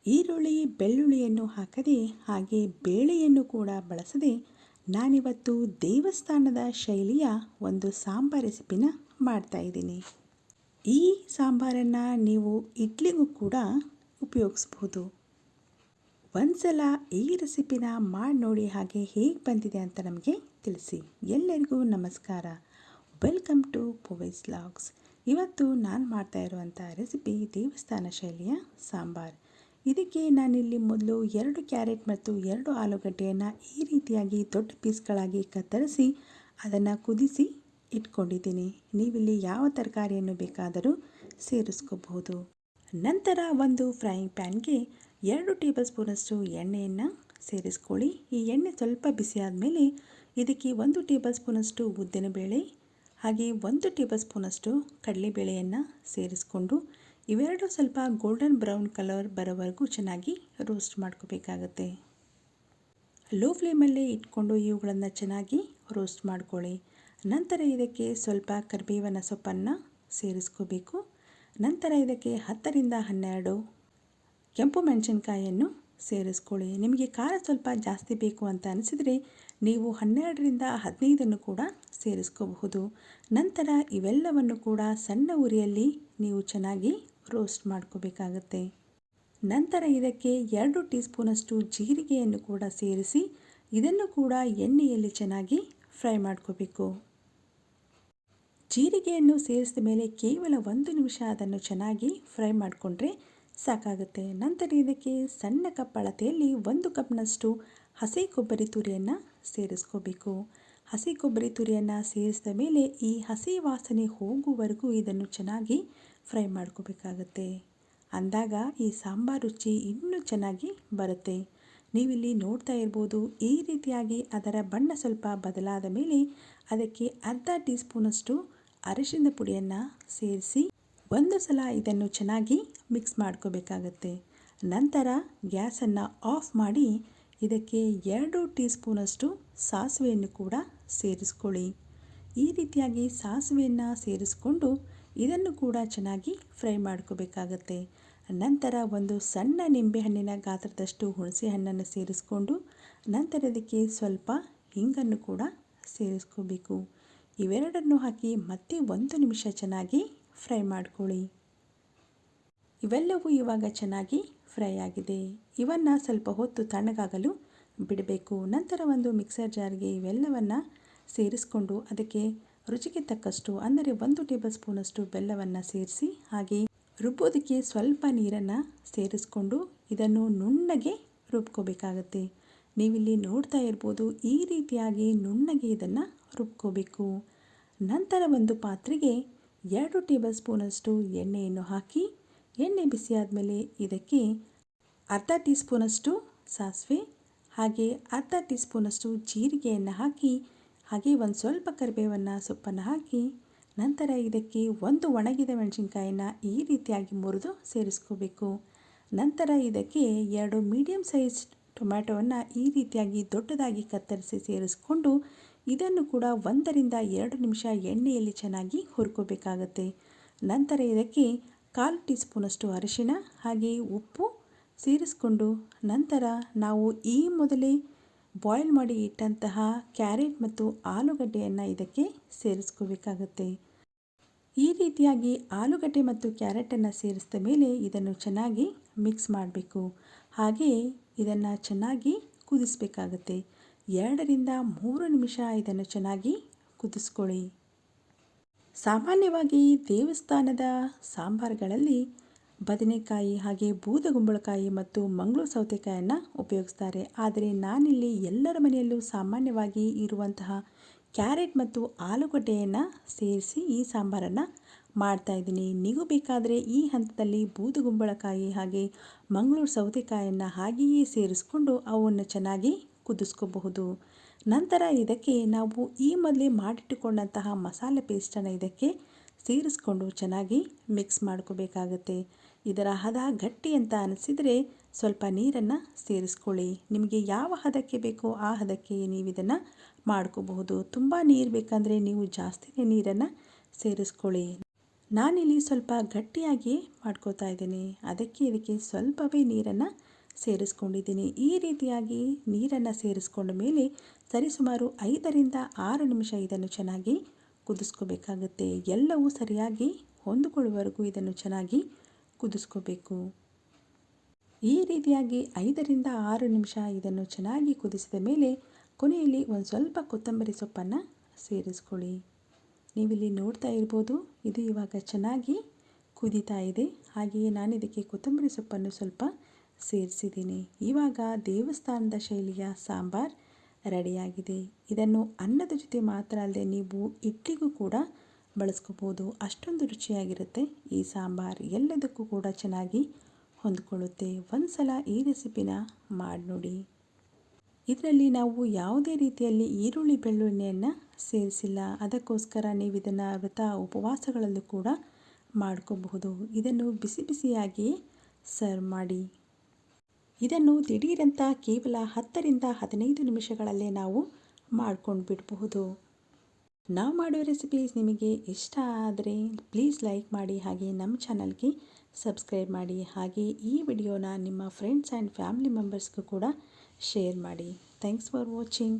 ಈರುಳ್ಳಿ ಬೆಳ್ಳುಳ್ಳಿಯನ್ನು ಹಾಕದೆ ಹಾಗೆ ಬೇಳೆಯನ್ನು ಕೂಡ ಬಳಸದೆ ನಾನಿವತ್ತು ದೇವಸ್ಥಾನದ ಶೈಲಿಯ ಒಂದು ಸಾಂಬಾರ್ ರೆಸಿಪಿನ ಮಾಡ್ತಾಯಿದ್ದೀನಿ. ಈ ಸಾಂಬಾರನ್ನು ನೀವು ಇಡ್ಲಿಗೂ ಕೂಡ ಉಪಯೋಗಿಸ್ಬೋದು. ಒಂದ್ಸಲ ಈ ರೆಸಿಪಿನ ಮಾಡಿ ನೋಡಿ, ಹಾಗೆ ಹೇಗೆ ಬಂದಿದೆ ಅಂತ ನಮಗೆ ತಿಳಿಸಿ. ಎಲ್ಲರಿಗೂ ನಮಸ್ಕಾರ, ವೆಲ್ಕಮ್ ಟು ಪೂವೈಸ್ ವ್ಲಾಗ್ಸ್. ಇವತ್ತು ನಾನು ಮಾಡ್ತಾ ಇರುವಂಥ ರೆಸಿಪಿ ದೇವಸ್ಥಾನ ಶೈಲಿಯ ಸಾಂಬಾರ್. ಇದಕ್ಕೆ ನಾನಿಲ್ಲಿ ಮೊದಲು 2 ಕ್ಯಾರೆಟ್ ಮತ್ತು 2 ಆಲೂಗಡ್ಡೆಯನ್ನು ಈ ರೀತಿಯಾಗಿ ದೊಡ್ಡ ಪೀಸ್ಗಳಾಗಿ ಕತ್ತರಿಸಿ ಅದನ್ನು ಕುದಿಸಿ ಇಟ್ಕೊಂಡಿದ್ದೀನಿ. ನೀವಿಲ್ಲಿ ಯಾವ ತರಕಾರಿಯನ್ನು ಬೇಕಾದರೂ ಸೇರಿಸ್ಕೋಬಹುದು. ನಂತರ ಒಂದು ಫ್ರೈಯಿಂಗ್ ಪ್ಯಾನ್ಗೆ 2 ಟೇಬಲ್ ಸ್ಪೂನಷ್ಟು ಎಣ್ಣೆಯನ್ನು ಸೇರಿಸ್ಕೊಳ್ಳಿ. ಈ ಎಣ್ಣೆ ಸ್ವಲ್ಪ ಬಿಸಿ ಆದಮೇಲೆ ಇದಕ್ಕೆ 1 ಟೇಬಲ್ ಸ್ಪೂನಷ್ಟು ಉದ್ದಿನಬೇಳೆ ಹಾಗೆ 1 ಟೇಬಲ್ ಸ್ಪೂನಷ್ಟು ಕಡಲೆಬೇಳೆಯನ್ನು ಸೇರಿಸ್ಕೊಂಡು ಇವೆರಡು ಸ್ವಲ್ಪ ಗೋಲ್ಡನ್ ಬ್ರೌನ್ ಕಲರ್ ಬರೋವರೆಗೂ ಚೆನ್ನಾಗಿ ರೋಸ್ಟ್ ಮಾಡ್ಕೋಬೇಕಾಗತ್ತೆ. ಲೋ ಫ್ಲೇಮಲ್ಲೇ ಇಟ್ಕೊಂಡು ಇವುಗಳನ್ನು ಚೆನ್ನಾಗಿ ರೋಸ್ಟ್ ಮಾಡ್ಕೊಳ್ಳಿ. ನಂತರ ಇದಕ್ಕೆ ಸ್ವಲ್ಪ ಕರಿಬೇವಿನ ಸೊಪ್ಪನ್ನು ಸೇರಿಸ್ಕೋಬೇಕು. ನಂತರ ಇದಕ್ಕೆ 10 ರಿಂದ 12 ಕೆಂಪು ಮೆಣಸಿನಕಾಯಿಯನ್ನು ಸೇರಿಸ್ಕೊಳ್ಳಿ. ನಿಮಗೆ ಖಾರ ಸ್ವಲ್ಪ ಜಾಸ್ತಿ ಬೇಕು ಅಂತ ಅನಿಸಿದರೆ ನೀವು 12 ರಿಂದ 15 ಕೂಡ ಸೇರಿಸ್ಕೋಬಹುದು. ನಂತರ ಇವೆಲ್ಲವನ್ನು ಕೂಡ ಸಣ್ಣ ಉರಿಯಲ್ಲಿ ನೀವು ಚೆನ್ನಾಗಿ ರೋಸ್ಟ್ ಮಾಡ್ಕೋಬೇಕಾಗತ್ತೆ. ನಂತರ ಇದಕ್ಕೆ 2 ಟೀ ಸ್ಪೂನಷ್ಟು ಜೀರಿಗೆಯನ್ನು ಕೂಡ ಸೇರಿಸಿ ಇದನ್ನು ಕೂಡ ಎಣ್ಣೆಯಲ್ಲಿ ಚೆನ್ನಾಗಿ ಫ್ರೈ ಮಾಡ್ಕೋಬೇಕು. ಜೀರಿಗೆಯನ್ನು ಸೇರಿಸಿದ ಮೇಲೆ ಕೇವಲ 1 ನಿಮಿಷ ಅದನ್ನು ಚೆನ್ನಾಗಿ ಫ್ರೈ ಮಾಡಿಕೊಂಡ್ರೆ ಸಾಕಾಗುತ್ತೆ. ನಂತರ ಇದಕ್ಕೆ ಸಣ್ಣ ಕಪ್ ಅಳತೆಯಲ್ಲಿ 1 ಕಪ್ನಷ್ಟು ಹಸಿ ಕೊಬ್ಬರಿ ತುರಿಯನ್ನು ಸೇರಿಸ್ಕೋಬೇಕು. ಹಸಿ ಕೊಬ್ಬರಿ ತುರಿಯನ್ನು ಸೇರಿಸಿದ ಮೇಲೆ ಈ ಹಸಿ ವಾಸನೆ ಹೋಗುವವರೆಗೂ ಇದನ್ನು ಚೆನ್ನಾಗಿ ಫ್ರೈ ಮಾಡ್ಕೋಬೇಕಾಗತ್ತೆ. ಅಂದಾಗ ಈ ಸಾಂಬಾರು ರುಚಿ ಇನ್ನೂ ಚೆನ್ನಾಗಿ ಬರುತ್ತೆ. ನೀವಿಲ್ಲಿ ನೋಡ್ತಾ ಇರ್ಬೋದು, ಈ ರೀತಿಯಾಗಿ ಅದರ ಬಣ್ಣ ಸ್ವಲ್ಪ ಬದಲಾದ ಮೇಲೆ ಅದಕ್ಕೆ ಅರ್ಧ ಟೀ ಸ್ಪೂನಷ್ಟು ಅರಿಶಿಣದ ಪುಡಿಯನ್ನು ಸೇರಿಸಿ ಒಂದು ಸಲ ಇದನ್ನು ಚೆನ್ನಾಗಿ ಮಿಕ್ಸ್ ಮಾಡ್ಕೋಬೇಕಾಗತ್ತೆ. ನಂತರ ಗ್ಯಾಸನ್ನು ಆಫ್ ಮಾಡಿ ಇದಕ್ಕೆ 2 ಟೀ ಸ್ಪೂನಷ್ಟು ಸಾಸಿವೆಯನ್ನು ಕೂಡ ಸೇರಿಸ್ಕೊಳ್ಳಿ. ಈ ರೀತಿಯಾಗಿ ಸಾಸಿವೆಯನ್ನು ಸೇರಿಸ್ಕೊಂಡು ಇದನ್ನು ಕೂಡ ಚೆನ್ನಾಗಿ ಫ್ರೈ ಮಾಡ್ಕೋಬೇಕಾಗತ್ತೆ. ನಂತರ ಒಂದು ಸಣ್ಣ ನಿಂಬೆಹಣ್ಣಿನ ಗಾತ್ರದಷ್ಟು ಹುಣಸೆ ಹಣ್ಣನ್ನು ಸೇರಿಸ್ಕೊಂಡು ನಂತರ ಇದಕ್ಕೆ ಸ್ವಲ್ಪ ಹಿಂಗನ್ನು ಕೂಡ ಸೇರಿಸ್ಕೋಬೇಕು. ಇವೆರಡನ್ನು ಹಾಕಿ ಮತ್ತೆ 1 ನಿಮಿಷ ಚೆನ್ನಾಗಿ ಫ್ರೈ ಮಾಡ್ಕೊಳ್ಳಿ. ಇವೆಲ್ಲವೂ ಇವಾಗ ಚೆನ್ನಾಗಿ ಫ್ರೈ ಆಗಿದೆ. ಇವನ್ನು ಸ್ವಲ್ಪ ಹೊತ್ತು ತಣ್ಣಗಾಗಲು ಬಿಡಬೇಕು. ನಂತರ ಒಂದು ಮಿಕ್ಸರ್ ಜಾರ್ಗೆ ಇವೆಲ್ಲವನ್ನು ಸೇರಿಸ್ಕೊಂಡು ಅದಕ್ಕೆ ರುಚಿಗೆ ತಕ್ಕಷ್ಟು ಅಂದರೆ 1 ಟೇಬಲ್ ಸ್ಪೂನಷ್ಟು ಬೆಲ್ಲವನ್ನು ಸೇರಿಸಿ ಹಾಗೆ ರುಬ್ಬೋದಕ್ಕೆ ಸ್ವಲ್ಪ ನೀರನ್ನು ಸೇರಿಸ್ಕೊಂಡು ಇದನ್ನು ನುಣ್ಣಗೆ ರುಬ್ಕೋಬೇಕಾಗತ್ತೆ. ನೀವಿಲ್ಲಿ ನೋಡ್ತಾ ಇರ್ಬೋದು, ಈ ರೀತಿಯಾಗಿ ನುಣ್ಣಗೆ ಇದನ್ನು ರುಬ್ಕೋಬೇಕು. ನಂತರ ಒಂದು ಪಾತ್ರೆಗೆ 2 ಟೇಬಲ್ ಸ್ಪೂನಷ್ಟು ಎಣ್ಣೆಯನ್ನು ಹಾಕಿ ಎಣ್ಣೆ ಬಿಸಿಯಾದ ಮೇಲೆ ಇದಕ್ಕೆ ಅರ್ಧ ಟೀ ಸ್ಪೂನಷ್ಟು ಸಾಸಿವೆ ಹಾಗೆ ಅರ್ಧ ಟೀ ಸ್ಪೂನಷ್ಟು ಜೀರಿಗೆಯನ್ನು ಹಾಕಿ ಹಾಗೆ ಒಂದು ಸ್ವಲ್ಪ ಕರಿಬೇವಿನ ಸೊಪ್ಪನ್ನು ಹಾಕಿ ನಂತರ ಇದಕ್ಕೆ 1 ಒಣಗಿದ ಮೆಣಸಿನಕಾಯಿನ ಈ ರೀತಿಯಾಗಿ ಮುರಿದು ಸೇರಿಸ್ಕೋಬೇಕು. ನಂತರ ಇದಕ್ಕೆ 2 ಮೀಡಿಯಮ್ ಸೈಜ್ ಟೊಮ್ಯಾಟೊವನ್ನು ಈ ರೀತಿಯಾಗಿ ದೊಡ್ಡದಾಗಿ ಕತ್ತರಿಸಿ ಸೇರಿಸ್ಕೊಂಡು ಇದನ್ನು ಕೂಡ 1 ರಿಂದ 2 ನಿಮಿಷ ಎಣ್ಣೆಯಲ್ಲಿ ಚೆನ್ನಾಗಿ ಹುರ್ಕೋಬೇಕಾಗತ್ತೆ. ನಂತರ ಇದಕ್ಕೆ 1/4 ಟೀ ಸ್ಪೂನಷ್ಟು ಅರಿಶಿಣ ಹಾಗೆ ಉಪ್ಪು ಸೇರಿಸ್ಕೊಂಡು ನಂತರ ನಾವು ಈ ಮೊದಲೇ ಬಾಯ್ಲ್ ಮಾಡಿ ಇಟ್ಟಂತಹ ಕ್ಯಾರೆಟ್ ಮತ್ತು ಆಲೂಗಡ್ಡೆಯನ್ನು ಇದಕ್ಕೆ ಸೇರಿಸ್ಕೋಬೇಕಾಗತ್ತೆ. ಈ ರೀತಿಯಾಗಿ ಆಲೂಗಡ್ಡೆ ಮತ್ತು ಕ್ಯಾರೆಟನ್ನು ಸೇರಿಸಿದ ಮೇಲೆ ಇದನ್ನು ಚೆನ್ನಾಗಿ ಮಿಕ್ಸ್ ಮಾಡಬೇಕು. ಹಾಗೆ ಇದನ್ನು ಚೆನ್ನಾಗಿ ಕುದಿಸಬೇಕಾಗತ್ತೆ. 2 ರಿಂದ 3 ನಿಮಿಷ ಇದನ್ನು ಚೆನ್ನಾಗಿ ಕುದಿಸ್ಕೊಳ್ಳಿ. ಸಾಮಾನ್ಯವಾಗಿ ದೇವಸ್ಥಾನದ ಸಾಂಬಾರುಗಳಲ್ಲಿ ಬದನೆಕಾಯಿ ಹಾಗೆ ಬೂದಗುಂಬಳಕಾಯಿ ಮತ್ತು ಮಂಗಳೂರು ಸೌತೆಕಾಯಿಯನ್ನು ಉಪಯೋಗಿಸ್ತಾರೆ. ಆದರೆ ನಾನಿಲ್ಲಿ ಎಲ್ಲರ ಮನೆಯಲ್ಲೂ ಸಾಮಾನ್ಯವಾಗಿ ಇರುವಂತಹ ಕ್ಯಾರೆಟ್ ಮತ್ತು ಆಲೂಗಡ್ಡೆಯನ್ನು ಸೇರಿಸಿ ಈ ಸಾಂಬಾರನ್ನು ಮಾಡ್ತಾಯಿದ್ದೀನಿ. ನೀವು ಬೇಕಾದರೆ ಈ ಹಂತದಲ್ಲಿ ಬೂದಗುಂಬಳಕಾಯಿ ಹಾಗೆ ಮಂಗಳೂರು ಸೌತೆಕಾಯಿಯನ್ನು ಹಾಗೆಯೇ ಸೇರಿಸ್ಕೊಂಡು ಅವನ್ನು ಚೆನ್ನಾಗಿ ಕುದಿಸ್ಕೋಬಹುದು. ನಂತರ ಇದಕ್ಕೆ ನಾವು ಈ ಮೊದಲೇ ಮಾಡಿಟ್ಟುಕೊಂಡಂತಹ ಮಸಾಲೆ ಪೇಸ್ಟನ್ನು ಇದಕ್ಕೆ ಸೇರಿಸ್ಕೊಂಡು ಚೆನ್ನಾಗಿ ಮಿಕ್ಸ್ ಮಾಡ್ಕೋಬೇಕಾಗತ್ತೆ. ಇದರ ಹದ ಗಟ್ಟಿ ಅಂತ ಅನಿಸಿದರೆ ಸ್ವಲ್ಪ ನೀರನ್ನು ಸೇರಿಸ್ಕೊಳ್ಳಿ. ನಿಮಗೆ ಯಾವ ಹದಕ್ಕೆ ಬೇಕೋ ಆ ಹದಕ್ಕೆ ನೀವು ಇದನ್ನು ಮಾಡ್ಕೋಬಹುದು. ತುಂಬ ನೀರು ಬೇಕಂದರೆ ನೀವು ಜಾಸ್ತಿನೇ ನೀರನ್ನು ಸೇರಿಸ್ಕೊಳ್ಳಿ. ನಾನಿಲ್ಲಿ ಸ್ವಲ್ಪ ಗಟ್ಟಿಯಾಗಿ ಮಾಡ್ಕೋತಾ ಇದ್ದೀನಿ. ಇದಕ್ಕೆ ಸ್ವಲ್ಪವೇ ನೀರನ್ನು ಸೇರಿಸ್ಕೊಂಡಿದ್ದೀನಿ. ಈ ರೀತಿಯಾಗಿ ನೀರನ್ನು ಸೇರಿಸ್ಕೊಂಡ ಮೇಲೆ ಸರಿಸುಮಾರು 5ರಿಂದ 6 ನಿಮಿಷ ಇದನ್ನು ಚೆನ್ನಾಗಿ ಕುದಿಸ್ಕೋಬೇಕಾಗುತ್ತೆ. ಎಲ್ಲವೂ ಸರಿಯಾಗಿ ಹೊಂದಿಕೊಳ್ಳುವವರೆಗೂ ಇದನ್ನು ಚೆನ್ನಾಗಿ ಕುದಿಸ್ಕೋಬೇಕು. ಈ ರೀತಿಯಾಗಿ 5ರಿಂದ 6 ನಿಮಿಷ ಇದನ್ನು ಚೆನ್ನಾಗಿ ಕುದಿಸಿದ ಮೇಲೆ ಕೊನೆಯಲ್ಲಿ ಒಂದು ಸ್ವಲ್ಪ ಕೊತ್ತಂಬರಿ ಸೊಪ್ಪನ್ನು ಸೇರಿಸ್ಕೊಳ್ಳಿ. ನೀವಿಲ್ಲಿ ನೋಡ್ತಾ ಇರ್ಬೋದು, ಇದು ಇವಾಗ ಚೆನ್ನಾಗಿ ಕುದೀತಾ ಇದೆ. ಹಾಗೆಯೇ ನಾನು ಇದಕ್ಕೆ ಕೊತ್ತಂಬರಿ ಸೊಪ್ಪನ್ನು ಸ್ವಲ್ಪ ಸೇರಿಸಿದ್ದೀನಿ. ಇವಾಗ ದೇವಸ್ಥಾನದ ಶೈಲಿಯ ಸಾಂಬಾರ್ ರೆಡಿಯಾಗಿದೆ. ಇದನ್ನು ಅನ್ನದ ಜೊತೆ ಮಾತ್ರ ಅಲ್ಲದೆ ನೀವು ಇಡ್ಲಿಗೂ ಕೂಡ ಬಳಸ್ಕೋಬೋದು. ಅಷ್ಟೊಂದು ರುಚಿಯಾಗಿರುತ್ತೆ ಈ ಸಾಂಬಾರ್. ಎಲ್ಲದಕ್ಕೂ ಕೂಡ ಚೆನ್ನಾಗಿ ಹೊಂದ್ಕೊಳ್ಳುತ್ತೆ. ಒಂದು ಸಲ ಈ ರೆಸಿಪಿನ ಮಾಡಿ ನೋಡಿ. ಇದರಲ್ಲಿ ನಾವು ಯಾವುದೇ ರೀತಿಯಲ್ಲಿ ಈರುಳ್ಳಿ ಬೆಳ್ಳುಳ್ಳಿಯನ್ನು ಸೇರಿಸಿಲ್ಲ. ಅದಕ್ಕೋಸ್ಕರ ನೀವು ಇದನ್ನು ವ್ರತ ಉಪವಾಸಗಳಲ್ಲೂ ಕೂಡ ಮಾಡ್ಕೋಬಹುದು. ಇದನ್ನು ಬಿಸಿ ಬಿಸಿಯಾಗಿ ಸರ್ವ್ ಮಾಡಿ. ಇದನ್ನು ದಿಢೀರಂತ ಕೇವಲ 10ರಿಂದ 15 ನಿಮಿಷಗಳಲ್ಲೇ ನಾವು ಮಾಡ್ಕೊಂಡು ಬಿಡಬಹುದು. ನಾವು ಮಾಡೋ ರೆಸಿಪೀಸ್ ನಿಮಗೆ ಇಷ್ಟ ಆದರೆ ಪ್ಲೀಸ್ ಲೈಕ್ ಮಾಡಿ, ಹಾಗೆ ನಮ್ಮ ಚಾನಲ್ಗೆ ಸಬ್ಸ್ಕ್ರೈಬ್ ಮಾಡಿ. ಹಾಗೆ ಈ ವಿಡಿಯೋನ ನಿಮ್ಮ ಫ್ರೆಂಡ್ಸ್ ಆ್ಯಂಡ್ ಫ್ಯಾಮಿಲಿ ಮೆಂಬರ್ಸ್ಗೂ ಕೂಡ ಶೇರ್ ಮಾಡಿ. Thanks for watching.